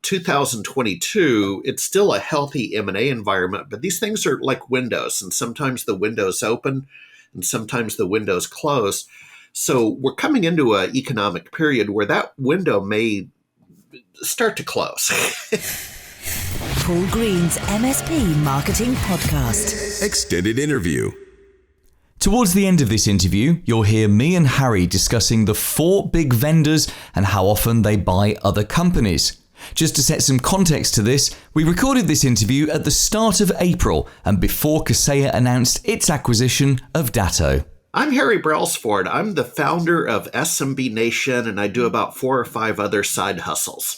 2022, it's still a healthy M&A environment, but these things are like windows, and sometimes the windows open and sometimes the windows close. So we're coming into an economic period where that window may start to close. Paul Green's MSP Marketing Podcast. Extended interview. Towards the end of this interview, you'll hear me and Harry discussing the 4 big vendors and how often they buy other companies. Just to set some context to this, we recorded this interview at the start of April and before Kaseya announced its acquisition of Datto. I'm Harry Brelsford. I'm the founder of SMB Nation, and I do about 4 or 5 other side hustles.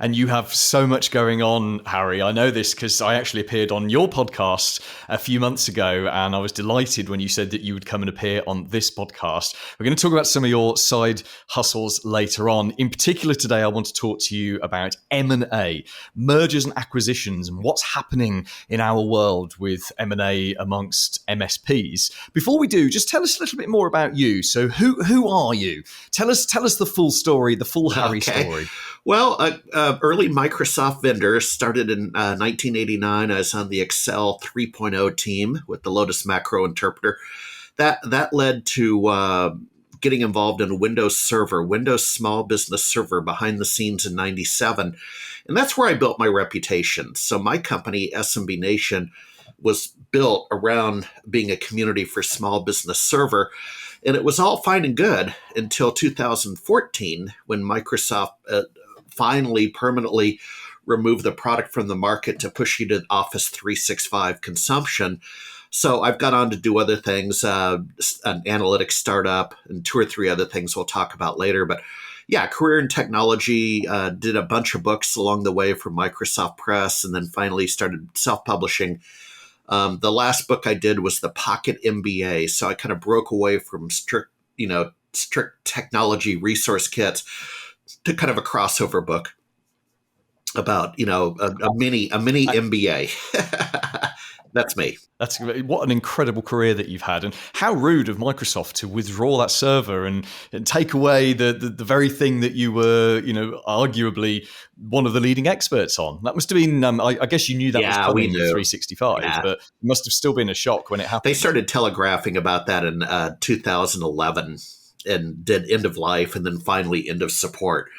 And you have so much going on, Harry. I know this because I actually appeared on your podcast a few months ago, and I was delighted when you said that you would come and appear on this podcast. We're going to talk about some of your side hustles later on. In particular, today, I want to talk to you about M&A, mergers and acquisitions, and what's happening in our world with M&A amongst MSPs. Before we do, just tell us a little bit more about you. So who are you? Tell us the full story, the full Harry story. Well, early Microsoft vendor, started in 1989. I was on the Excel 3.0 team with the Lotus Macro Interpreter. That led to getting involved in Windows Server, Windows Small Business Server behind the scenes in 97. And that's where I built my reputation. So my company, SMB Nation, was built around being a community for small business server. And it was all fine and good until 2014 when Microsoft finally permanently removed the product from the market to push you to Office 365 consumption. So I've got on to do other things, an analytics startup and 2 or 3 other things we'll talk about later. But yeah, career in technology, did a bunch of books along the way for Microsoft Press, and then finally started self-publishing. The last book I did was the Pocket MBA. So I kind of broke away from strict technology resource kits to kind of a crossover book about, a mini MBA. That's me. That's what an incredible career that you've had, and how rude of Microsoft to withdraw that server and take away the very thing that you were, arguably one of the leading experts on. That must have been, I guess you knew that was coming in 365, but it must have still been a shock when it happened. They started telegraphing about that in 2011 and did end of life and then finally end of support.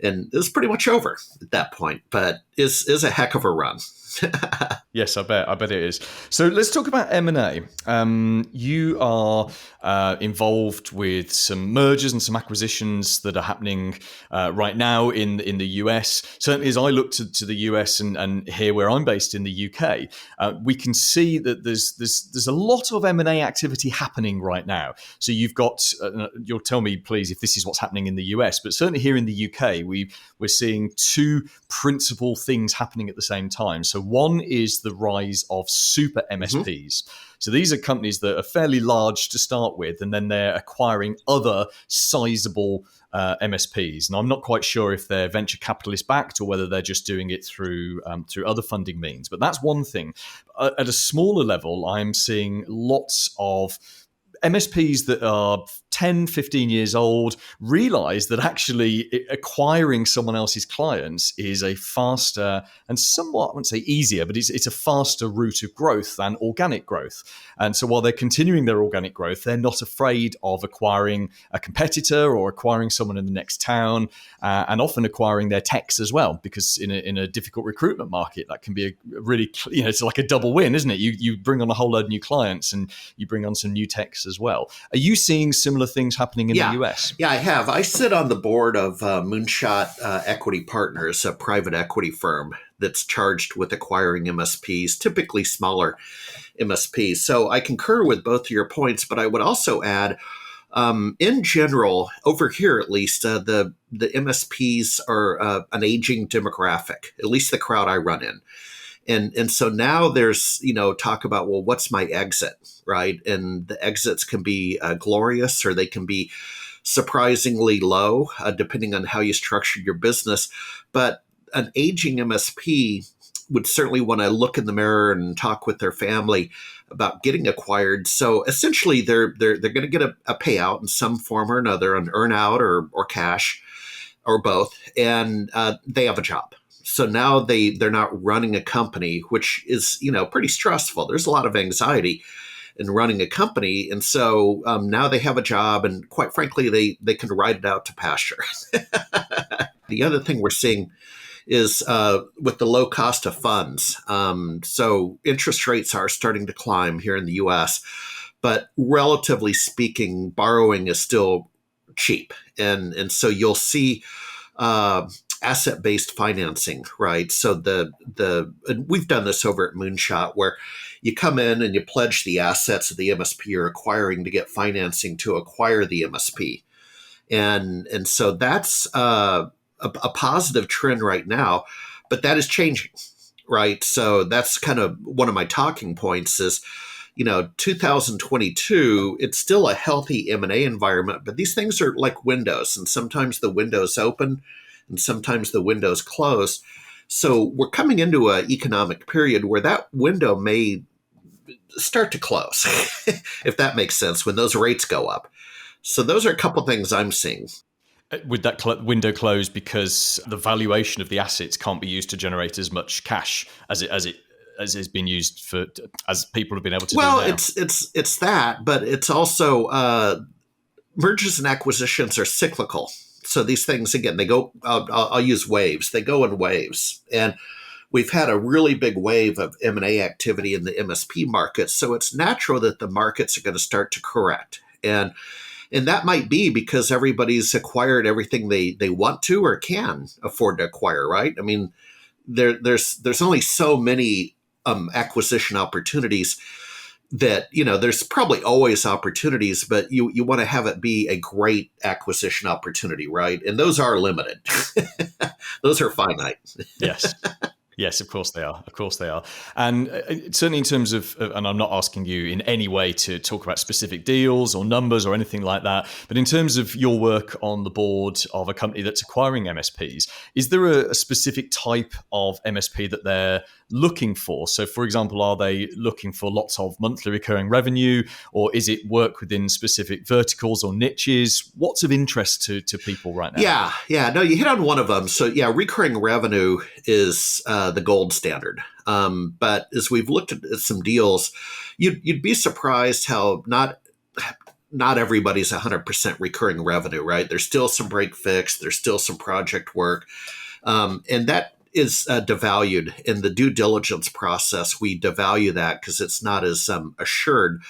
And it was pretty much over at that point, but is a heck of a run. Yes, I bet it is. So let's talk about M&A. You are involved with some mergers and some acquisitions that are happening right now in the US. Certainly, as I look to the US and here where I'm based in the UK, we can see that there's a lot of M&A activity happening right now. So you've got, you'll tell me please if this is what's happening in the US, but certainly here in the UK, we're seeing 2 principal things happening at the same time. So one is the rise of super MSPs. Mm-hmm. So these are companies that are fairly large to start with, and then they're acquiring other sizable MSPs. And I'm not quite sure if they're venture capitalist backed or whether they're just doing it through other funding means. But that's one thing. At a smaller level, I'm seeing lots of MSPs that are 10, 15 years old realize that actually acquiring someone else's clients is a faster and somewhat, I wouldn't say easier, but it's a faster route of growth than organic growth. And so while they're continuing their organic growth, they're not afraid of acquiring a competitor or acquiring someone in the next town, and often acquiring their techs as well, because in a difficult recruitment market, that can be a really, it's like a double win, isn't it? You bring on a whole load of new clients and you bring on some new techs as well. Are you seeing similar things happening in the US? Yeah, I have. I sit on the board of Moonshot Equity Partners, a private equity firm that's charged with acquiring MSPs, typically smaller MSPs. So I concur with both of your points, but I would also add, in general, over here at least, the MSPs are an aging demographic, at least the crowd I run in. And so now there's, talk about, well, what's my exit, right? And the exits can be glorious, or they can be surprisingly low, depending on how you structure your business. But an aging MSP would certainly want to look in the mirror and talk with their family about getting acquired. So essentially, they're going to get a payout in some form or another, an earn out or cash. or both, and they have a job. So now they're not running a company, which is, pretty stressful. There's a lot of anxiety in running a company. And so now they have a job, and quite frankly, they can ride it out to pasture. The other thing we're seeing is with the low cost of funds. So interest rates are starting to climb here in the US, but relatively speaking, borrowing is still cheap. And so you'll see asset-based financing, right? So and we've done this over at Moonshot, where you come in and you pledge the assets of the MSP you're acquiring to get financing to acquire the MSP. And so that's a positive trend right now, but that is changing, right? So that's kind of one of my talking points is, 2022, it's still a healthy M&A environment, but these things are like windows, and sometimes the windows open and sometimes the windows close. So we're coming into an economic period where that window may start to close, if that makes sense, when those rates go up. So those are a couple things I'm seeing. Would that window close because the valuation of the assets can't be used to generate as much cash as has been used as people have been able to do now? Well, it's that, but it's also mergers and acquisitions are cyclical. So these things, again, they go, I'll use waves. They go in waves. And we've had a really big wave of M&A activity in the MSP market. So it's natural that the markets are going to start to correct. And that might be because everybody's acquired everything they want to or can afford to acquire, right? I mean, there's only so many acquisition opportunities that, there's probably always opportunities, but you want to have it be a great acquisition opportunity, right? And those are limited. Those are finite. Yes. Yes, of course they are. Of course they are. And certainly in terms of, and I'm not asking you in any way to talk about specific deals or numbers or anything like that, but in terms of your work on the board of a company that's acquiring MSPs, is there a specific type of MSP that they're looking for? So, for example, are they looking for lots of monthly recurring revenue, or is it work within specific verticals or niches? What's of interest to people right now? Yeah. No, you hit on one of them. So, recurring revenue is the gold standard. But as we've looked at some deals, you'd be surprised how not everybody's 100% recurring revenue, right? There's still some break fix. There's still some project work. And that is devalued in the due diligence process. We devalue that because it's not as assured.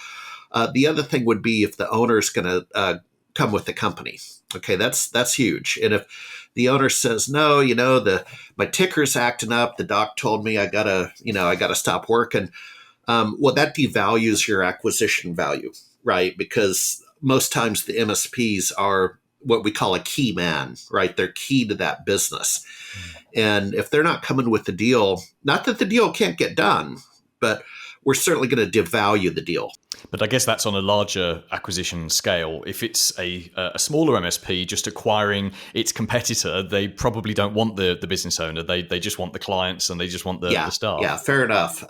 The other thing would be if the owner is going to come with the company. Okay, that's huge. And if the owner says, no, my ticker's acting up, the doc told me I gotta stop working. Well, that devalues your acquisition value, right? Because most times the MSPs are what we call a key man, right? They're key to that business. And if they're not coming with the deal, not that the deal can't get done, but we're certainly going to devalue the deal. But I guess that's on a larger acquisition scale. If it's a smaller MSP just acquiring its competitor, they probably don't want the business owner. They just want the clients and they just want the staff. Yeah, fair enough.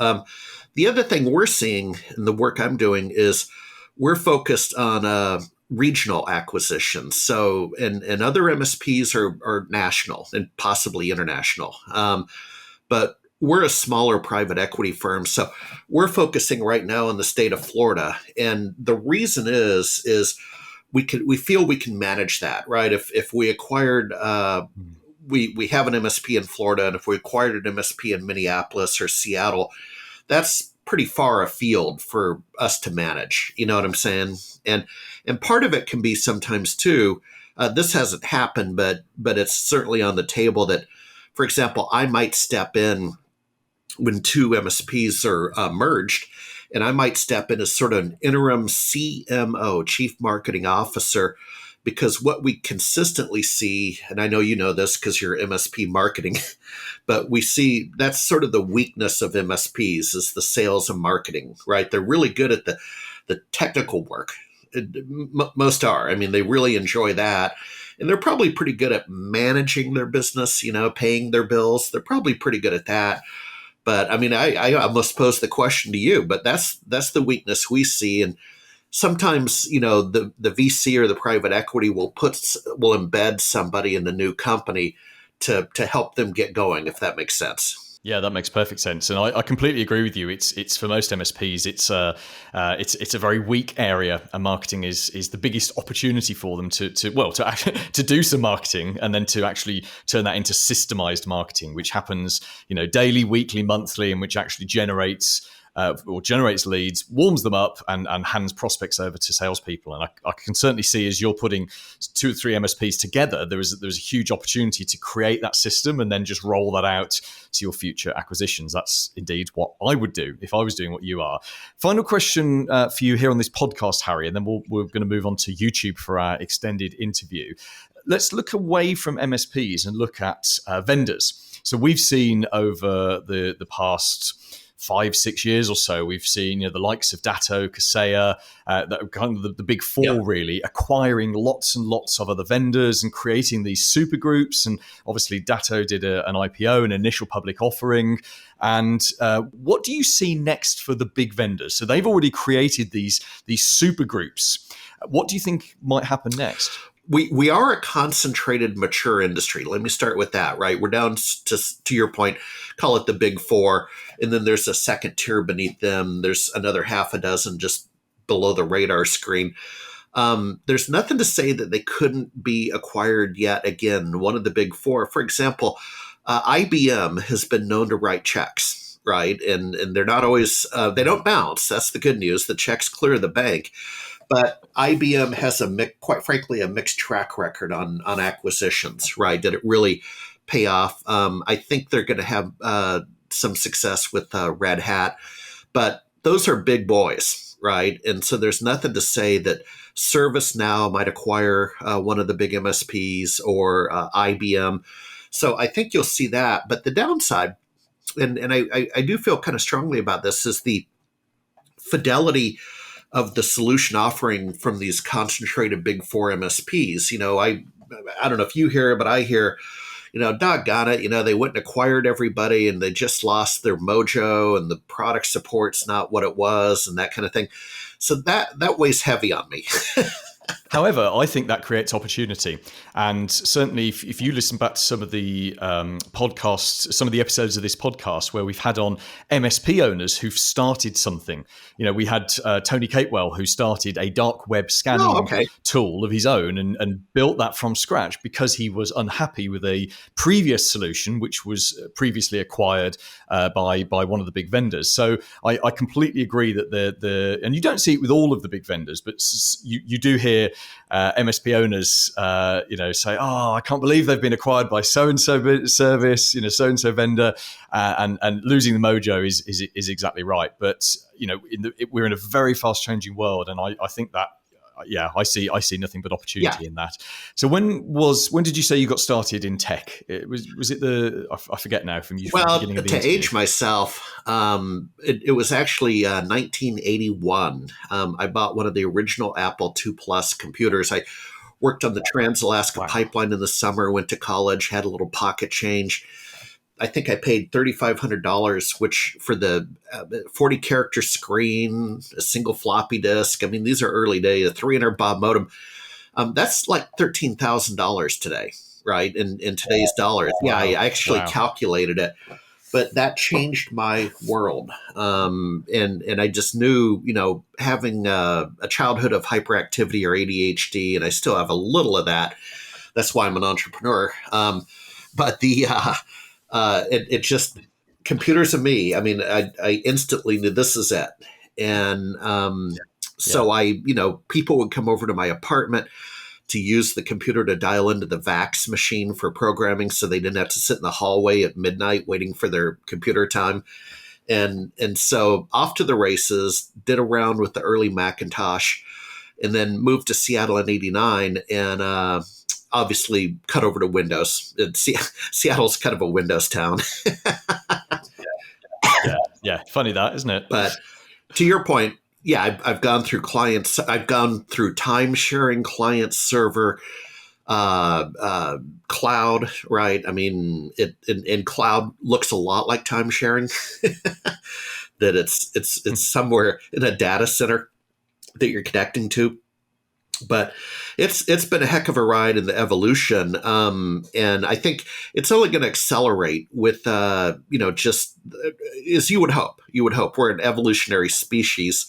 The other thing we're seeing in the work I'm doing is we're focused on regional acquisitions. So, and other MSPs are national and possibly international. But we're a smaller private equity firm, so we're focusing right now in the state of Florida, and the reason is we feel we can manage that, right? If we acquired, we have an MSP in Florida, and if we acquired an MSP in Minneapolis or Seattle, that's pretty far afield for us to manage. You know what I'm saying? And part of it can be sometimes too. This hasn't happened, but it's certainly on the table that, for example, I might step in when two MSPs are merged, and I might step in as sort of an interim CMO, Chief Marketing Officer, because what we consistently see, and I know you know this because you're MSP marketing, but we see that's sort of the weakness of MSPs is the sales and marketing, right? They're really good at the technical work. Most are. I mean, they really enjoy that. And they're probably pretty good at managing their business, paying their bills. They're probably pretty good at that. But I mean, I almost pose the question to you, but that's the weakness we see. And sometimes, the VC or the private equity will embed somebody in the new company to help them get going, if that makes sense. Yeah, that makes perfect sense, and I completely agree with you. It's for most MSPs, it's a very weak area, and marketing is the biggest opportunity for them to do some marketing, and then to actually turn that into systemized marketing, which happens daily, weekly, monthly, and which actually generates leads, warms them up, and hands prospects over to salespeople. And I can certainly see, as you're putting 2 or 3 MSPs together, there's a huge opportunity to create that system and then just roll that out to your future acquisitions. That's indeed what I would do if I was doing what you are. Final question for you here on this podcast, Harry, and then we're going to move on to YouTube for our extended interview. Let's look away from MSPs and look at vendors. So we've seen over the past 5-6 years or so, we've seen the likes of Datto, Kaseya, that are kind of the big four, really, acquiring lots and lots of other vendors and creating these super groups. And obviously, Datto did an IPO, an initial public offering. And what do you see next for the big vendors? So they've already created these super groups. What do you think might happen next? We are a concentrated, mature industry. Let me start with that, right? We're down to your point, call it the big four. And then there's a second tier beneath them. There's another half a dozen just below the radar screen. There's nothing to say that they couldn't be acquired yet again. One of the big four, for example, IBM has been known to write checks, right? And they're not always, they don't bounce. That's the good news. The checks clear the bank. But IBM has quite frankly, a mixed track record on acquisitions, right? Did it really pay off? I think they're going to have some success with Red Hat, but those are big boys, right? And so there's nothing to say that ServiceNow might acquire one of the big MSPs or IBM. So I think you'll see that. But the downside, and I do feel kind of strongly about this, is the fidelity of the solution offering from these concentrated big four MSPs. I don't know if you hear it, but I hear, doggone it, they went and acquired everybody and they just lost their mojo and the product support's not what it was and that kind of thing. So that weighs heavy on me. However, I think that creates opportunity. And certainly if you listen back to some of the podcasts, some of the episodes of this podcast where we've had on MSP owners who've started something, we had Tony Catewell, who started a dark web scanning tool of his own and built that from scratch because he was unhappy with a previous solution, which was previously acquired by one of the big vendors. So I completely agree that and you don't see it with all of the big vendors, but you do hear MSP owners, say, "Oh, I can't believe they've been acquired by so and so service, so and so vendor," and losing the mojo is exactly right. But we're in a very fast changing world, and I think that. I see nothing but opportunity in that. So when did you say you got started in tech? Was it I forget now from you. From the beginning of the interview. Age myself, it was actually 1981. I bought one of the original Apple II Plus computers. I worked on the Trans-Alaska Pipeline in the summer, went to college, had a little pocket change. I think I paid $3,500, which for the 40-character screen, a single floppy disk. I mean, these are early days, a 300 baud modem. That's like $13,000 today, right? In today's dollars. Yeah, I actually calculated it. But that changed my world. And I just knew, having a childhood of hyperactivity or ADHD, and I still have a little of that. That's why I'm an entrepreneur. But it just, computers and me, I mean, I instantly knew this is it. And so people would come over to my apartment to use the computer to dial into the VAX machine for programming so they didn't have to sit in the hallway at midnight waiting for their computer time. And so off to the races, did a round with the early Macintosh, and then moved to Seattle in 89 and obviously cut over to Windows. Seattle's kind of a Windows town. Yeah, funny that, isn't it? But to your point, I've gone through clients. I've gone through time sharing, client server, cloud, right? I mean, in cloud looks a lot like time sharing. That it's somewhere in a data center. that you're connecting to. But it's been a heck of a ride in the evolution, and I think it's only going to accelerate with just as you would hope. You would hope we're an evolutionary species,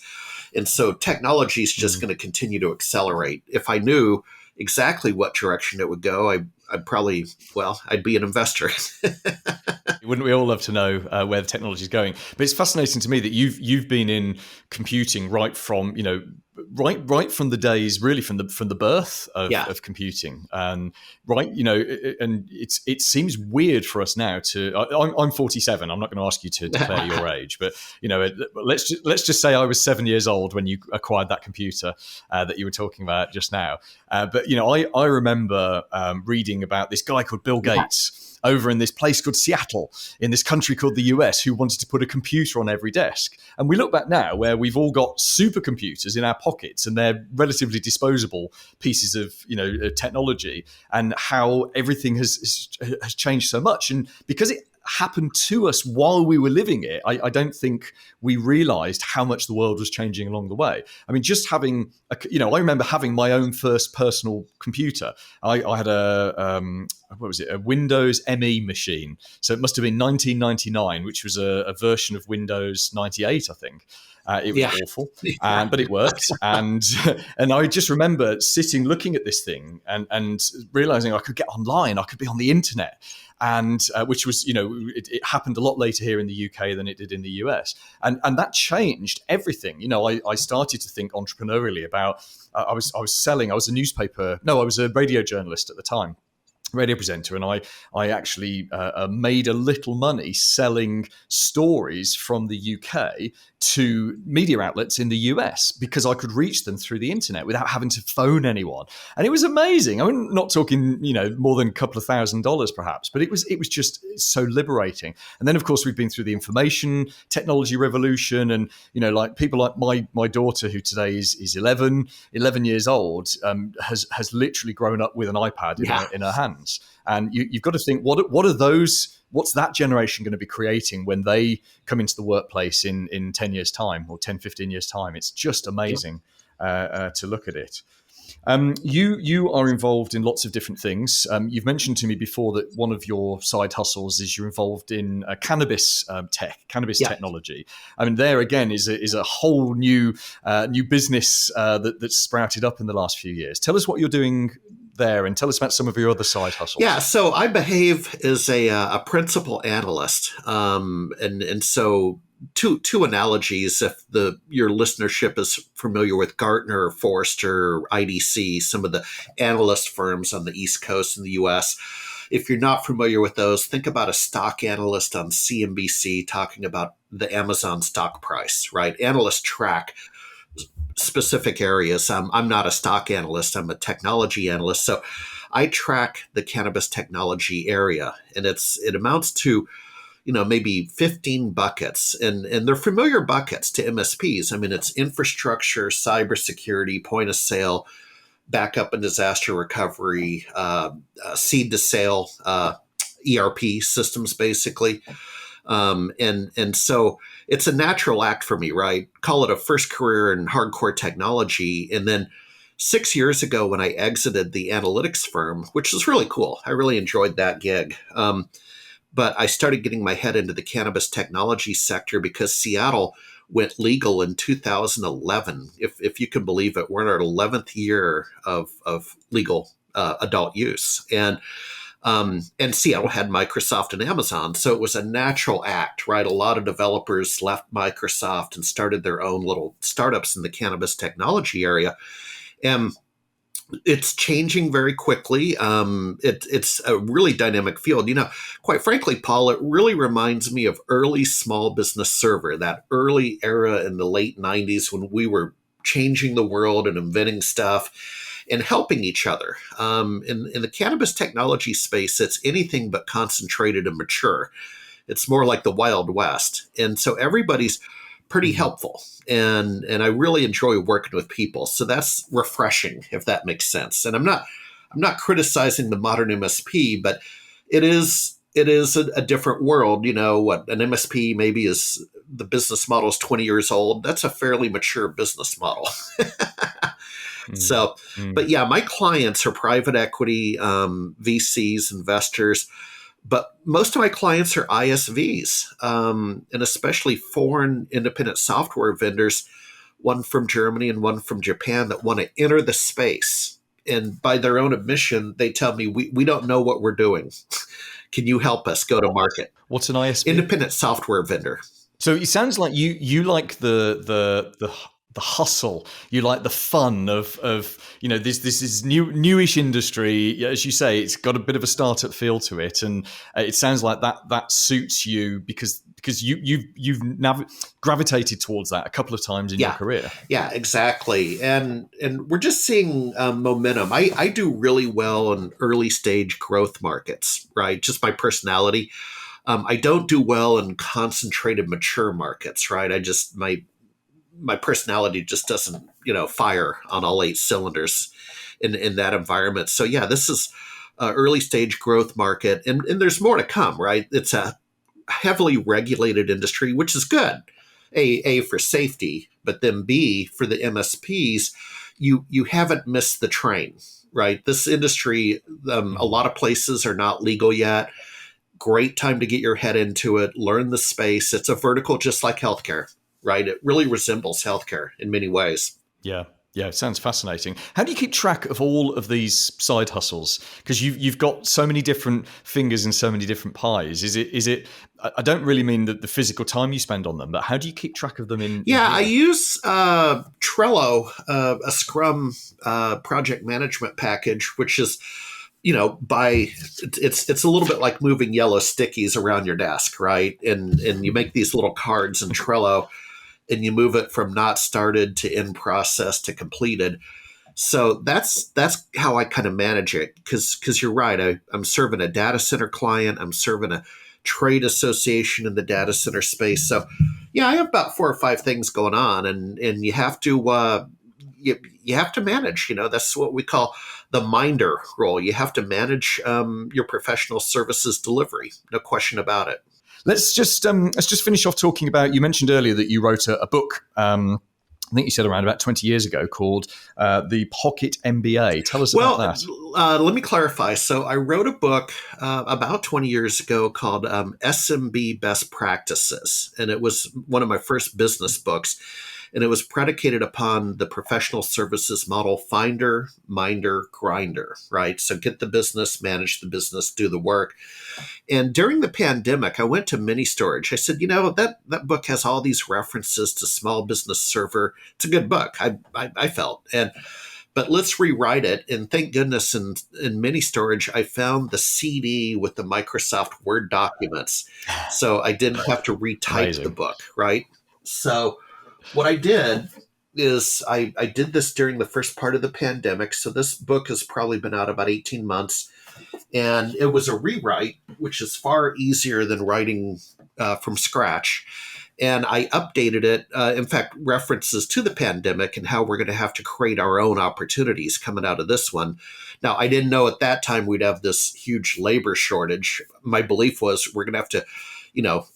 and so technology is just going to continue to accelerate. If I knew exactly what direction it would go, I'd probably I'd be an investor. Wouldn't we all love to know where the technology is going? But it's fascinating to me that you've been in computing right from right from the days, really from the birth of computing, and and it seems weird for us now to. I'm 47. I'm not going to ask you to declare your age, but let's just say I was 7 years old when you acquired that computer that you were talking about just now. But I remember reading about this guy called Bill Gates. Over in this place called Seattle, in this country called the US, who wanted to put a computer on every desk. And we look back now where we've all got supercomputers in our pockets, and they're relatively disposable pieces of technology, and how everything has changed so much. And because it happened to us while we were living it, I don't think we realized how much the world was changing along the way. I mean, just having I remember having my own first personal computer. I had a Windows ME machine. So it must have been 1999, which was a version of Windows 98, I think. It was awful, but it worked. And I just remember sitting, looking at this thing and realizing I could get online, I could be on the internet. And which was, it happened a lot later here in the UK than it did in the US. And that changed everything. I started to think entrepreneurially about, I was a radio journalist at the time. Radio presenter, and I actually made a little money selling stories from the UK to media outlets in the US because I could reach them through the internet without having to phone anyone. And it was amazing. I'm not talking, more than a couple of $1,000s perhaps, but it was just so liberating. And then of course we've been through the information technology revolution, and like people like my daughter, who today is 11 years old, has literally grown up with an iPad in her hand. And you've got to think, what's that generation going to be creating when they come into the workplace in 10 years time or 10, 15 years time? It's just amazing to look at it. You are involved in lots of different things. You've mentioned to me before that one of your side hustles is you're involved in cannabis technology. I mean, there again is a whole new business that's sprouted up in the last few years. Tell us what you're doing there, and tell us about some of your other side hustles. Yeah, so I behave as a principal analyst, and so two analogies. If your listenership is familiar with Gartner, or Forrester, or IDC, some of the analyst firms on the East Coast in the U.S. If you're not familiar with those, think about a stock analyst on CNBC talking about the Amazon stock price. Right? Analysts track specific areas. I'm not a stock analyst. I'm a technology analyst. So I track the cannabis technology area, and it amounts to, maybe 15 buckets, and they're familiar buckets to MSPs. I mean, it's infrastructure, cybersecurity, point of sale, backup and disaster recovery, seed to sale, ERP systems, basically. And so it's a natural act for me, right? Call it a first career in hardcore technology. And then 6 years ago, when I exited the analytics firm, which was really cool, I really enjoyed that gig. But I started getting my head into the cannabis technology sector because Seattle went legal in 2011. If you can believe it, we're in our 11th year of legal adult use. And Seattle had Microsoft and Amazon. So it was a natural act, right? A lot of developers left Microsoft and started their own little startups in the cannabis technology area. And it's changing very quickly. It's a really dynamic field. Quite frankly, Paul, it really reminds me of early small business server, that early era in the late 90s when we were changing the world and inventing stuff and helping each other. In the cannabis technology space, it's anything but concentrated and mature. It's more like the Wild West. And so everybody's pretty helpful. And I really enjoy working with people. So that's refreshing, if that makes sense. And I'm not criticizing the modern MSP, but it is a different world. What an MSP maybe is the business model is 20 years old, that's a fairly mature business model. So, but yeah, my clients are private equity, VCs, investors, but most of my clients are ISVs, and especially foreign independent software vendors, one from Germany and one from Japan, that want to enter the space. And by their own admission, they tell me, we don't know what we're doing. Can you help us go to market? What's an ISV? Independent software vendor. So it sounds like you like the hustle. You like the fun of this is newish industry. As you say, it's got a bit of a startup feel to it, and it sounds like that suits you because you've gravitated towards that a couple of times in your career. Yeah, exactly. And we're just seeing momentum. I do really well in early stage growth markets, right? Just my personality. I don't do well in concentrated mature markets, right? My personality just doesn't, fire on all 8 cylinders in that environment. So yeah, this is an early stage growth market, and there's more to come, right? It's a heavily regulated industry, which is good. A for safety, but then B for the MSPs, you haven't missed the train, right? This industry, a lot of places are not legal yet. Great time to get your head into it, learn the space. It's a vertical just like healthcare, right? It really resembles healthcare in many ways. Yeah. Yeah, it sounds fascinating. How do you keep track of all of these side hustles? Because you've got so many different fingers in so many different pies. Is it? I don't really mean the physical time you spend on them, but how do you keep track of them in? I use Trello, a Scrum project management package, which is, it's a little bit like moving yellow stickies around your desk, right? And you make these little cards in Trello, and you move it from not started to in process to completed. So that's how I kind of manage it. Because you're right, I'm serving a data center client, I'm serving a trade association in the data center space. So yeah, I have about 4 or 5 things going on, and you have to you have to manage. That's what we call the minder role. You have to manage your professional services delivery. No question about it. Let's just finish off talking about. You mentioned earlier that you wrote a book. I think you said around about 20 years ago, called The Pocket MBA. Tell us about that. Let me clarify. So I wrote a book about 20 years ago called SMB Best Practices, and it was one of my first business books. And it was predicated upon the professional services model: finder, minder, grinder, right? So get the business, manage the business, do the work. And during the pandemic, I went to Mini Storage. I said, that book has all these references to Small Business Server. It's a good book, I felt. But let's rewrite it. And thank goodness in Mini Storage, I found the CD with the Microsoft Word documents. So I didn't have to retype the book, right? So what I did is I did this during the first part of the pandemic. So this book has probably been out about 18 months. And it was a rewrite, which is far easier than writing from scratch. And I updated it, in fact, references to the pandemic and how we're going to have to create our own opportunities coming out of this one. Now, I didn't know at that time we'd have this huge labor shortage. My belief was we're going to have to,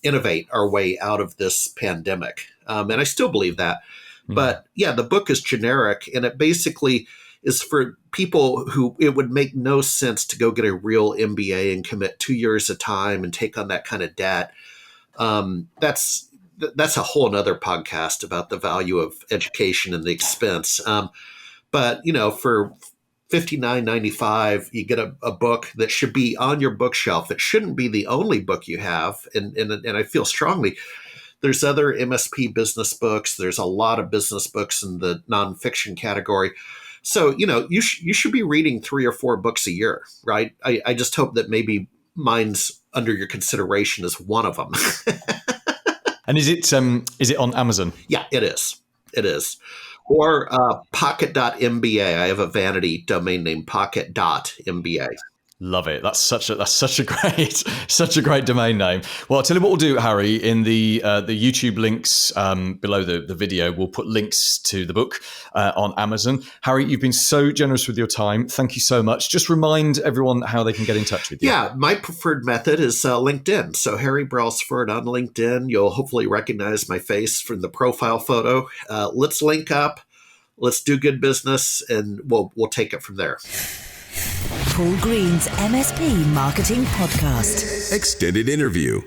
innovate our way out of this pandemic. And I still believe that. But yeah, the book is generic, and it basically is for people who it would make no sense to go get a real MBA and commit 2 years of time and take on that kind of debt. That's a whole nother podcast about the value of education and the expense. But for $59.95, you get a book that should be on your bookshelf. It shouldn't be the only book you have. And I feel strongly there's other MSP business books. There's a lot of business books in the nonfiction category. So, you should be reading 3 or 4 books a year, right? I just hope that maybe mine's under your consideration as one of them. And is it on Amazon? Yeah, it is. It is. Or pocket.mba. I have a vanity domain name, pocket.mba. Love it. That's such a great domain name. Well, I'll tell you what we'll do, Harry. In the YouTube links below the video, we'll put links to the book on Amazon. Harry, you've been so generous with your time. Thank you so much. Just remind everyone how they can get in touch with you. Yeah, my preferred method is LinkedIn. So Harry Brelsford on LinkedIn. You'll hopefully recognize my face from the profile photo. Let's link up. Let's do good business, and we'll take it from there. Paul Green's MSP Marketing Podcast. Extended interview.